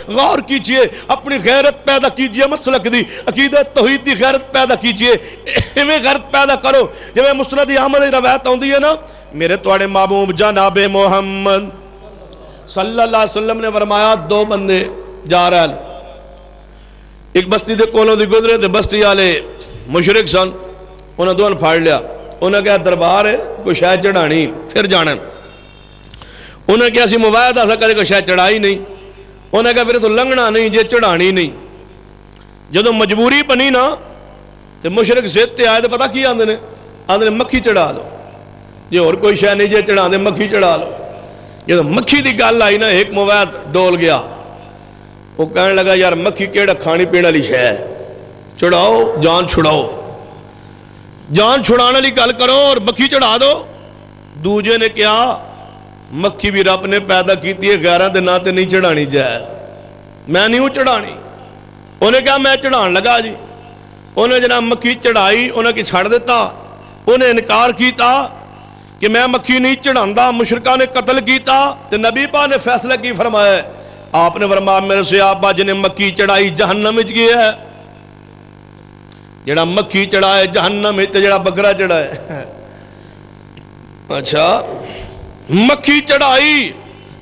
غور کیجئے، اپنی غیرت پیدا کیجئے مسلک دی، عقیدت توحید دی غیرت پیدا کیجئے، ایویں غیرت پیدا کرو جویں مسند احمد دی روایت آندی ہے نا، میرے تواڈے محبوب جناب محمد صلی اللہ علیہ وسلم نے فرمایا دو بندے جا رہے ہیں، ایک بستی دے کولوں دی گزرے تے بستی والے مشرک سن، انہاں دوواں پھڑ لیا، انہاں کہا دربار ہے کوئی شاید چڑھانی پھر جانا، انہاں کہا اسی موعدہ سا کدے کوئی شاید چڑھائی نہیں، انہاں کہا پھر تو لنگنا نہیں جے چڑھانی نہیں، جدوں مجبوری بنی نا تے مشرک ضد تے آئے تے پتہ کی آندے نے مکھی چڑھا دو، جے اور کوئی شاید نہیں جے چڑھا دے مکھی چڑھا لو، جدوں مکھی دی گل آئی نا ایک موعد ڈول گیا، وہ کہنے لگا یار مکھی کیڑا کھانی پینے والی شے ہے، چڑھاؤ جان چھڑاؤ، جان چھڑانے لی گل کرو اور مکھی چڑھا دو۔ دوجے نے کیا مکھی بھی رب نے پیدا کیتی ہے غیراں دے ناں تے نہیں چڑھانی جائے، میں نہیں ہوں چڑھانی، انہیں کہا میں چڑھان لگا جی، انہیں جناب مکھی چڑھائی، انہیں کی چھڑ دیتا، انہیں انکار کیتا کہ میں مکھی نہیں چڑھاندا، مشرکاں نے قتل کیتا، تے نبی پاک نے فیصلہ کی فرمایا ہے، آپ نے فرمایا میرے صحابہ جنہیں مکھی چڑھائی جہنم وچ گیا ہے، جڑا مکھی چڑھائے جہنم تے جڑا بکرا چڑھائے، اچھا مکھی چڑھائی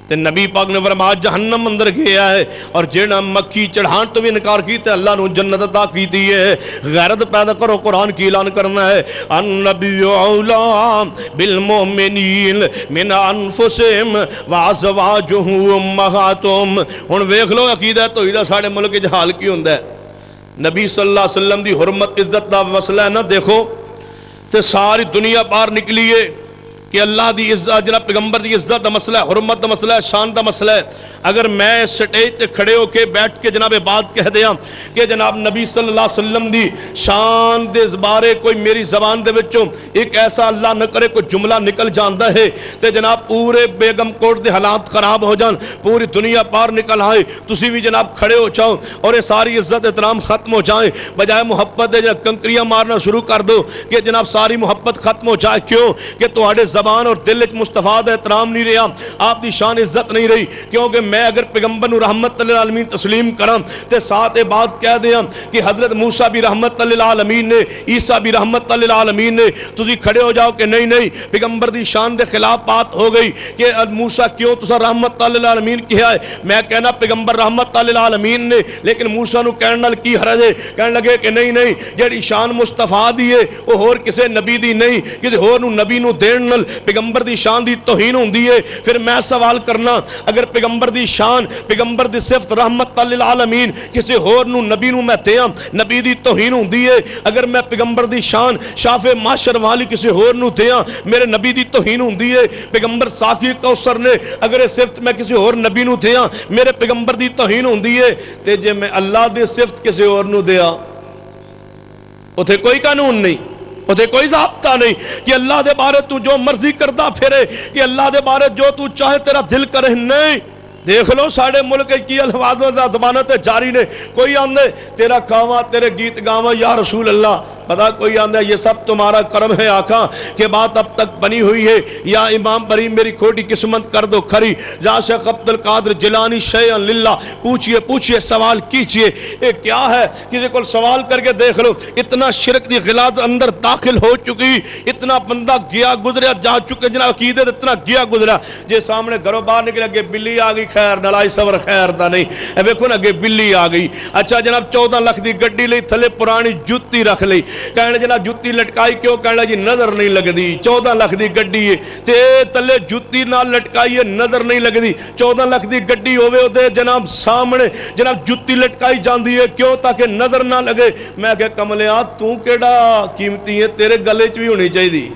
تے نبی پاک نے فرمایا جہنم اندر گیا ہے، اور جڑا مکھی چڑھان تو بھی انکار کیتا ہے اللہ نے جنت عطا کیتی ہے۔ غیرت پیدا کرو، قرآن کی اعلان کرنا ہے النبی اولا بالمؤمنین من انفسہم وازواجہ امہاتہم۔ ہن ویکھ لو عقیدہ توحید ساڈے ملک وچ حال کی ہوندا ہے، نبی صلی اللہ علیہ وسلم دی حرمت عزت دا مسئلہ ہے نا، دیکھو تے ساری دنیا باہر نکلی ہے کہ اللہ دی عزت جناب پیغمبر دی عزت دا مسئلہ ہے، حرمت دا مسئلہ ہے، شان دا مسئلہ ہے۔ اگر میں سٹیج تے کھڑے ہو کے بیٹھ کے جناب بات کہہ دیا کہ جناب نبی صلی اللہ علیہ وسلم دی شان دے بارے کوئی میری زبان دے وچوں ایک ایسا اللہ نہ کرے کوئی جملہ نکل جاندا ہے تے جناب پورے بیگم کوٹ دے حالات خراب ہو جان، پوری دنیا پار نکل آئے، تسی بھی جناب کھڑے ہو جاؤ اور یہ ساری عزت احترام ختم ہو جائیں، بجائے محبت دے جناب کنکریاں مارنا شروع کر دو کہ جناب ساری محبت ختم ہو جائے۔ کیوں کہ تہاڈے زبان اور دل وچ مصطفیٰ دا احترام نہیں رہا، آپ دی شان عزت نہیں رہی، کیونکہ میں اگر پیغمبر نو رحمت للعالمین تسلیم کراں تے ساتھ بات کہہ دیاں کہ حضرت موسیٰ بھی رحمت للعالمین نے، عیسیٰ بھی رحمت للعالمین نے، تسی کھڑے ہو جاؤ کہ نہیں پیغمبر دی شان دے خلاف بات ہو گئی کہ موسیٰ کیوں تسا رحمت للعالمین کیا ہے، میں کہنا پیغمبر رحمت للعالمین نے، لیکن موسیٰ نو کہنے نال کی حرج ہے، کہنے لگے کہ نہیں جڑی شان مصطفیٰ دی ہے وہ ہور کسے نبی دی نہیں، کسے ہور نو نبی نو دین نال پیغمبر دی شان دی توہین ہوندی ہے۔ پھر میں سوال کرنا اگر پیغمبر دی شان پیغمبر دی صفت رحمت للعالمین کسی ہور نو نبی نو میں دیاں نبی دی توہین ہوندی ہے، اگر میں پیغمبر دی شان شاف معاشر والی کسی ہور نو دیاں میرے نبی دی توہین ہوندی ہے، پیغمبر ساقی کوثر نے اگر یہ صفت میں کسی ہور نبی نو دیاں میرے پیغمبر دی توہین ہوندی ہے، تے جے میں اللہ دی صفت کسی ہور نو دیاں اتھے کوئی قانون نہیں، اتھے کوئی ضابطہ نہیں کہ اللہ دے بارے تو جو مرضی کردہ پھرے، کہ اللہ دے بارے جو تو چاہے تیرا دل کرے، نہیں۔ دیکھ لو ساڑھے ملک کی الفاظوں سے زبانت جاری نے، کوئی آندے تیرا کھاواں تیرے گیت گاواں یا رسول اللہ، پتا کوئی آندہ یہ سب تمہارا کرم ہے آقا کہ بات اب تک بنی ہوئی ہے، یا امام بری میری کھوٹی قسمت کر دو کھری، یا شیخ عبدالقادر جیلانی شیئن للہ، پوچھئے سوال کیجئے، یہ کیا ہے؟ کسی کو سوال کر کے دیکھ لو، اتنا شرک دی غلاظ اندر داخل ہو چکی، اتنا بندہ گیا گزریا جا چکے جناب عقیدت اتنا گیا گزریا، جے سامنے گھروں باہر نکلے کہ بلی آگئی خیر نلائی سور خیر دا نہیں، اے ویکھو نا کہ بلی آگئی، اچھا جناب 14 لاکھ دی گڈی لئی تھلے پرانی جوتی رکھ لئی، کہنے جناب جوتی لٹکائی کیوں؟ کہنے جی نظر نہیں لگ دی، 14 لاکھ دی گڈی ہے تے تلے جوتی نہ لٹکائی ہے نظر نہیں لگ دی، 14 لاکھ دی گڈی ہوئے ہوتے جناب سامنے جناب جوتی لٹکائی جاندی ہے کیوں؟ تاکہ نظر نہ لگے۔ میں کہ کملیات تو کیڑا قیمتی ہے، تیرے گلے چ بھی ہونی چاہیے دی،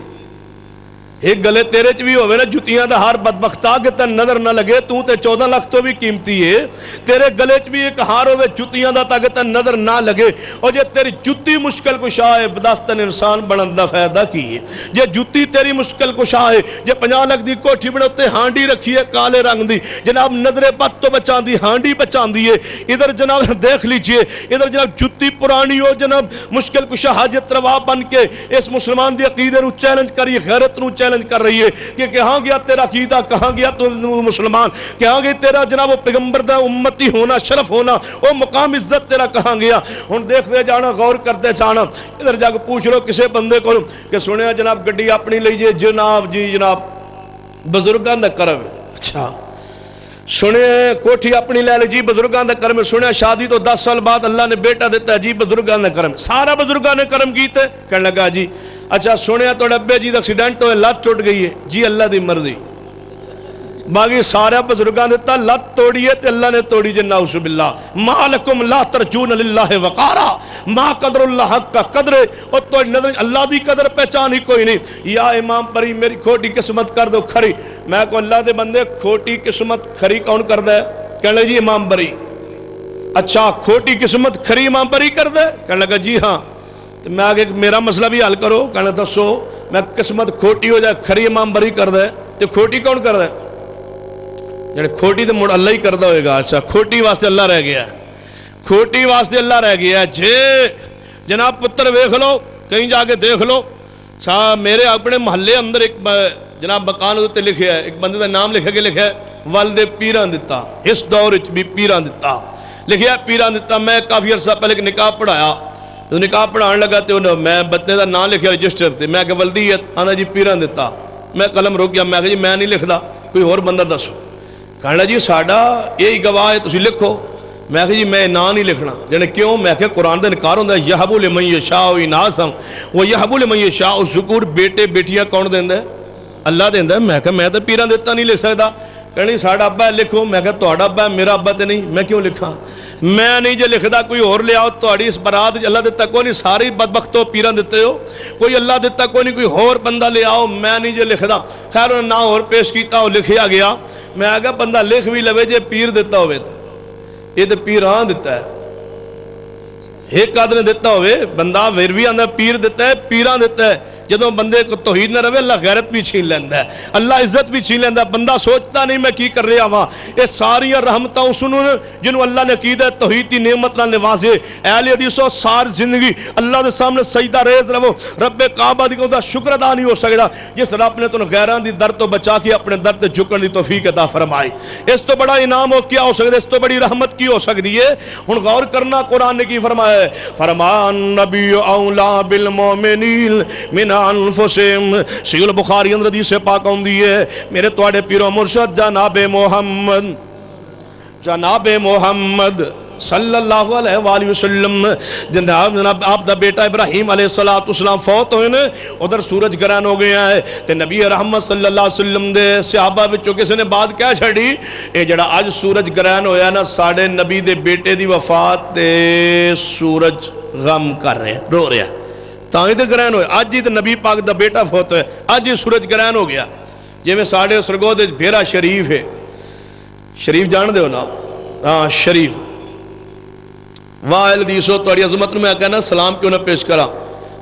ایک گلے تیرے چ بھی ہوئے نا جتیاں دا ہار بدبختہ کہ تن نظر نہ لگے، تو تے 14 لاکھ تو بھی قیمتی ہے، تیرے گلے چ بھی ایک ہار ہوئے جتیاں دا تاکہ تن نظر نہ لگے، اور جے تیری جتی مشکل کشا ہے بداستن انسان بڑھن دا فائدہ کی ہے، جے جتی تیری مشکل کشا ہے، جے 50 لاکھ دی کوٹھی بڑھوتے ہانڈی رکھی ہے کالے رنگ دی، جناب نظر بد تو بچان دی ہانڈی بچان دی ہے، ادھر جناب دیکھ لیجئے، ادھر جناب جتی پرانی ہو جناب مشکل کشا حاجت روا بن کے اس مسلمان دی عقیدے نو چیلنج کری، غیرت نو چیلنج چیلنج کر رہی ہے کہ کہاں گیا تیرا عقیدہ, کہاں گیا تو مسلمان, کہاں گئی تیرا جناب وہ پیغمبر دا امتی ہونا, شرف ہونا, وہ مقام عزت تیرا کہاں گیا. ہن دیکھتے جانا, غور کرتے جانا. ادھر جا کے پوچھ لو کسی بندے کو کہ سنیا جناب گڈی اپنی لیجیے, جناب جی جناب بزرگاں دا کرم. اچھا سنے کوٹھی اپنی لے لے جی بزرگاں دا کرم. سنے شادی تو 10 سال بعد اللہ نے بیٹا دیتا ہے جی بزرگاں دا کرم. سارا بزرگاں نے کرم کیتے. کہنے لگا جی اچھا سنے تو ابے جی دا ایکسیڈنٹ ہوئے, لت ٹوٹ گئی ہے جی اللہ دی مرضی. باقی سارا بزرگاں دیتا, لت توڑی ہے تے اللہ نے توڑی جی نعوذ باللہ. ما لکم لا ترجون للہ وقارا, ما قدر اللہ حق کا قدر, اور تو نظر اللہ دی قدر پہچان ہی کوئی نہیں. یا امام پری میری کھوٹی قسمت کر دو کھری. میں کو اللہ دے بندے کھوٹی قسمت کھری کون کر دے؟ کہنے لگا جی امام بری. اچھا کھوٹی قسمت کھری امام بری کر دے؟ کہنے لگا جی ہاں. تو میں آگے میرا مسئلہ بھی حل کرو. کہنے دسو میں قسمت کھوٹی ہو جائے کھری امام بری کر دے تو کھوٹی کون کر دے؟ یعنی کھوٹی تو مڑ اللہ ہی کردہ ہوئے گا. اچھا کھوٹی واسطے اللہ رہ گیا, کھوٹی واسطے اللہ رہ گیا. جے جناب پتر ویکھ لو, کہیں جا کے دیکھ لو. میرے اپنے محلے اندر ایک جناب مکان ہوتے لکھے ہے, ایک بندے دا نام لکھے کے لکھے ہے والد پیران دیتا, اس دور بھی پیران دیتا لکھے ہے, پیران دیتا. میں کافی عرصہ پہلے ایک نکاح پڑھایا, تو نکاح پڑھان لگا تو میں بندے دا نام لکھے رجسٹر تے. میں کہ ولدیت آنا جی پیران دیتا. میں قلم روک گیا, میں کہ جی میں نہیں لکھدا, کوئی اور بندہ دسو. کہنا جی ساڈا یہی گواہ ہے تسی لکھو. میں کہ جی میں نام نہیں لکھنا. جانے کیوں؟ میں کہ قرآن دا انکار ہوتا ہے یہب لمن یشاء اناثا و یہب لمن یشاء الذکور. بیٹے بیٹیاں کون دیندا ہے؟ اللہ دیندا ہے. میں کہ میں تو پیراں دیتا نہیں لکھ سکدا. کہنی ساڈا ابا ہے لکھو. میں کہ تہاڈا ابا ہے, میرا ابا تے نہیں, میں کیوں لکھاں؟ میں نہیں جے لکھدا کوئی اور لے آؤ. تہاڈی اس برات اللہ دیتا کوئی نہیں, ساری بدبختو پیراں دیتے ہو, کوئی اللہ دیتا کوئی نہیں, کوئی اور بندہ لے آؤ. میں نہیں جے لکھدا. خیر انہوں نے نام اور پیش کیتا, وہ لکھیا گیا. میں آگا بندہ لکھ بھی لوے جے پیر دیتا ہوئے, یہ تو پیران دیتا ہے. ایک آدھنے دیتا ہوئے بندہ ویر بھی آندہ پیر دیتا ہے, پیران دیتا ہے. جدوں بندے کو توحید نہ رہے اللہ غیرت بھی چھین لیندہ ہے, اللہ عزت بھی چھین لیندہ ہے. بندہ سوچتا نہیں میں کی کر رہا ہوا. یہ ساری رحمتہ اسنوں جنہوں اللہ نے قید ہے توحید کی نعمت نہ نوازے. اہل حدیثوں ساری زندگی اللہ دے سامنے سجدہ ریز رہو, رب کعبہ دی کو شکر ادا نہیں ہو سکتا. جس رب نے تو غیران دی در تو بچا کے اپنے در تے جھکن دی توفیق عطا فرمائی. اس تو بڑا انعام ہو کیا ہو سکتا ہے؟ اس تو بڑی رحمت کی ہو سکتی ہے؟ ہن غور کرنا قرآن نے کی فرمایا ہے. فرمان نبی اولا بالمومنین من انفسہم. صحیح البخاری اندر حدیث پاک ہوندی ہے میرے تواڈے پیرو مرشد جناب محمد صلی اللہ علیہ وآلہ وسلم جناب آپ دا بیٹا ابراہیم علیہ السلام فوت ہوئے نے. ادھر سورج گرہن ہو گیا ہے تے نبی رحمت صلی اللہ علیہ وسلم دے صحابہ وچوں کسی نے بات کہہ چھڑی, اے جڑا اج سورج گرہن ہویا نا ساڈے نبی دے بیٹے دی وفات تے سورج غم کر رہے ہیں, رو رہے ہیں. تاں تے گرہن ہوئے اج ہی تے نبی پاک دا بیٹا فوت ہوئے, اج ہی سورج گرہن ہو گیا. جے میں ساڈے سرگو دے بھیرا شریف ہے, شریف جان دے ہو نا, ہاں شریف. واہ حدیثو توڑی عظمت میں کہنا سلام کیوں نہ پیش کرا.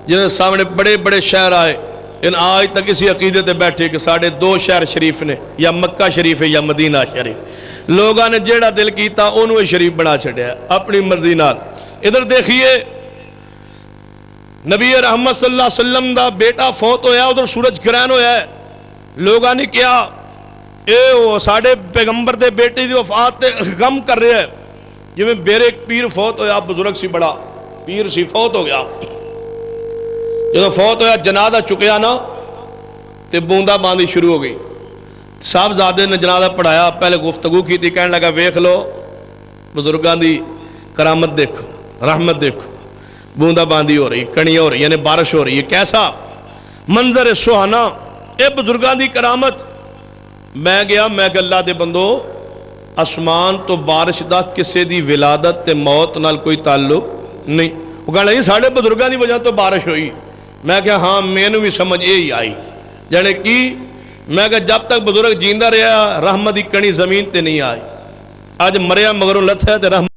جنہیں سامنے بڑے بڑے شہر آئے, ان آج تک اسی عقیدے تے بیٹھے کہ ساڑھے 2 شہر شریف نے, یا مکہ شریف ہے یا مدینہ شریف. لوگاں نے جیڑا دل کیتا انہوں شریف بنا چھڑیا اپنی مرضی نال. ادھر دیکھئے نبی رحمت صلی اللہ علیہ وسلم دا بیٹا فوت ہویا, ادھر سورج گرہن ہویا ہے. لوگاں نے کیا اے وہ ساڑھے پیغمبر دے بیٹے دی وفات تے غم کر رہے ہیں. جی میں میرے ایک پیر فوت ہویا, بزرگ سی بڑا پیر سی فوت ہو گیا. جب فوت ہویا جنازہ چکیا نا تے بوندہ باندھی شروع ہو گئی. صاحبزادے نے جنازہ پڑھایا, پہلے گفتگو کی تھی, کہنے لگا ویکھ لو بزرگان دی کرامت دیکھو, رحمت دیکھو. بوندہ باندھی ہو رہی, کڑیاں ہو رہی, یعنی بارش ہو رہی ہے. کیسا منظر سہانا, اے بزرگان دی کرامت. میں گیا, میں کہ اللہ دے بندو آسمان تو بارش دا کسے دی ولادت تے موت نال کوئی تعلق نہیں. وہ کہنے لگی ساڑھے بزرگان دی وجہ تو بارش ہوئی. میں کہ ہاں میں نے بھی سمجھ یہی آئی. جانے کی میں کہ جب تک بزرگ جیندہ رہا رحمت دی کڑی زمین تے نہیں آئی. آج مریا مگروں لتھا ہے تے رحمت